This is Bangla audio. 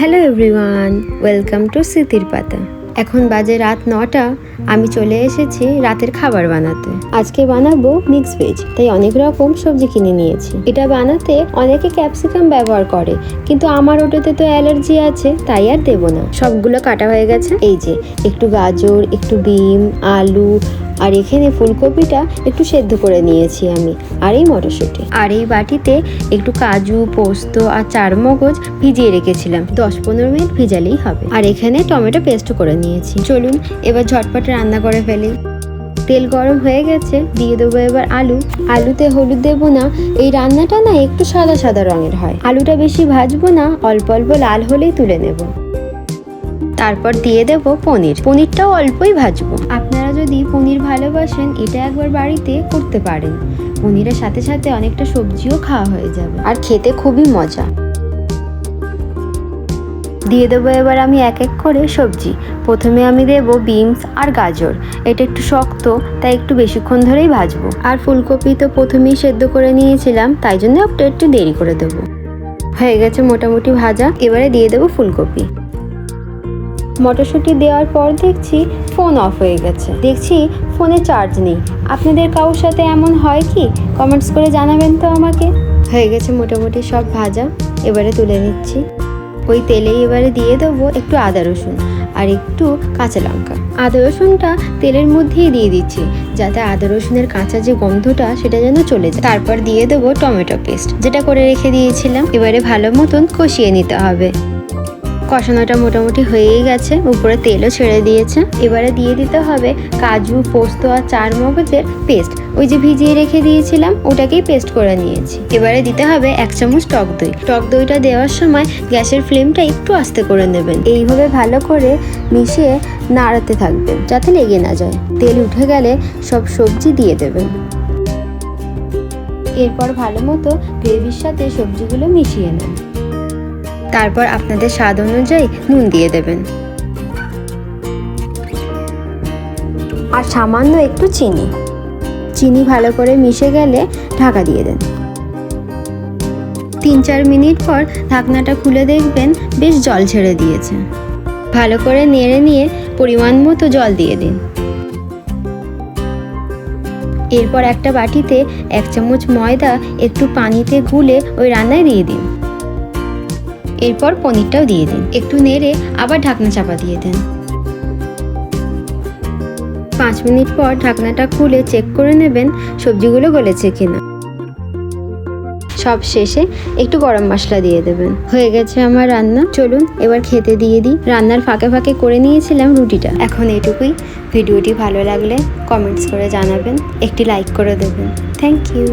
হ্যালো এভরিওয়ান, ওয়েলকাম টু স্মৃতির পাতা। এখন বাজে রাত 9টা। আমি চলে এসেছি রাতের খাবার বানাতে। আজকে বানাবো মিক্স ভেজ, তাই অনেক রকম সবজি কিনে নিয়েছি। এটা বানাতে অনেকে ক্যাপসিকাম ব্যবহার করে, কিন্তু আমার ওটাতে তো অ্যালার্জি আছে, তাই আর দেবো না। সবগুলো কাটা হয়ে গেছে। এই যে একটু গাজর, একটু বিম, আলু, আর এখানে ফুলকপিটা একটু সেদ্ধ করে নিয়েছি আমি, আর এই মটরশুঁটি। আর এই বাটিতে একটু কাজু, পোস্ত আর চারমগজ ভিজিয়ে রেখেছিলাম, 10-15 মিনিট ভিজালেই হবে। আর এখানে টমেটো পেস্ট করে নিয়েছি। চলুন এবার ঝটপট রান্না করে ফেলি। তেল গরম হয়ে গেছে, দিয়ে দেবো এবার আলু। আলুতে হলুদ দেবো না, এই রান্নাটা না একটু সাদা সাদা রঙের হয়। আলুটা বেশি ভাজবো না, অল্প অল্প লাল হলেই তুলে নেব। তারপর দিয়ে দেব পনির। পনিরটাও অল্পই ভাজবো। আপনারা যদি পনির ভালোবাসেন, এটা একবার বাড়িতে করতে পারেন। পনিরের সাথে সাথে অনেকটা সবজিও খাওয়া হয়ে যাবে, আর খেতে খুবই মজা। দিয়ে দেবো এবার আমি এক এক করে সবজি। প্রথমে আমি দেবো বিনস আর গাজর। এটা একটু শক্ত, তাই একটু বেশিক্ষণ ধরেই ভাজবো। আর ফুলকপি তো প্রথমেই সেদ্ধ করে নিয়েছিলাম, তাই জন্য একটু দেরি করে দেবো। হয়ে গেছে মোটামুটি ভাজা। এবারে দিয়ে দেবো ফুলকপি। মটরশুঁটি দেওয়ার পর দেখছি ফোন অফ হয়ে গেছে। দেখছি ফোনে চার্জ নেই। আপনাদের কারোর সাথে এমন হয় কি? কমেন্টস করে জানাবেন তো আমাকে। হয়ে গেছে মোটামুটি সব ভাজা, এবারে তুলে নিচ্ছি। ওই তেলেই এবারে দিয়ে দেবো একটু আদা রসুন আর একটু কাঁচা লঙ্কা। আদা রসুনটা তেলের মধ্যেই দিয়ে দিচ্ছি, যাতে আদা রসুনের কাঁচা যে গন্ধটা সেটা যেন চলে যায়। তারপর দিয়ে দেবো টমেটো পেস্ট, যেটা করে রেখে দিয়েছিলাম। এবারে ভালো মতন কষিয়ে নিতে হবে। কষানোটা মোটামুটি হয়েই গেছে, উপরে তেলও ছেড়ে দিয়েছে। এবারে দিয়ে দিতে হবে কাজু, পোস্ত আর চারমগজের পেস্ট। ওই যে ভিজিয়ে রেখে দিয়েছিলাম, ওটাকেই পেস্ট করে নিয়েছি। এবারে দিতে হবে 1 চামচ টক দই। টক দইটা দেওয়ার সময় গ্যাসের ফ্লেমটা একটু আস্তে করে নেবেন। এইভাবে ভালো করে মিশিয়ে নাড়াতে থাকবেন, যাতে লেগে না যায়। তেল উঠে গেলে সব সবজি দিয়ে দেবেন। এরপর ভালো মতো গ্রেভির সাথে সবজিগুলো মিশিয়ে নেন। তারপর আপনাদের স্বাদ অনুযায়ী নুন দিয়ে দেবেন, আর সামান্য একটু চিনি। চিনি ভালো করে মিশে গেলে ঢাকা দিয়ে দেন। 3-4 মিনিট পর ঢাকনাটা খুলে দেখবেন বেশ জল ছেড়ে দিয়েছে। ভালো করে নেড়ে নিয়ে পরিমাণ মতো জল দিয়ে দিন। এরপর একটা বাটিতে 1 চামচ ময়দা একটু পানিতে গুলে ওই রান্নায় দিয়ে দিন। এরপর পনিরটাও দিয়ে দিন। একটু নেড়ে আবার ঢাকনা চাপা দিয়ে দেন। 5 মিনিট পর ঢাকনাটা খুলে চেক করে নেবেন সবজিগুলো গলেছে কিনা। সব শেষে একটু গরম মশলা দিয়ে দেবেন। হয়ে গেছে আমার রান্না। চলুন এবার খেতে দিয়ে দিই। রান্নার ফাঁকে ফাঁকে করে নিয়েছিলাম রুটিটা। এখন এটুকুই। ভিডিওটি ভালো লাগলে কমেন্টস করে জানাবেন, একটি লাইক করে দেবেন। Thank you.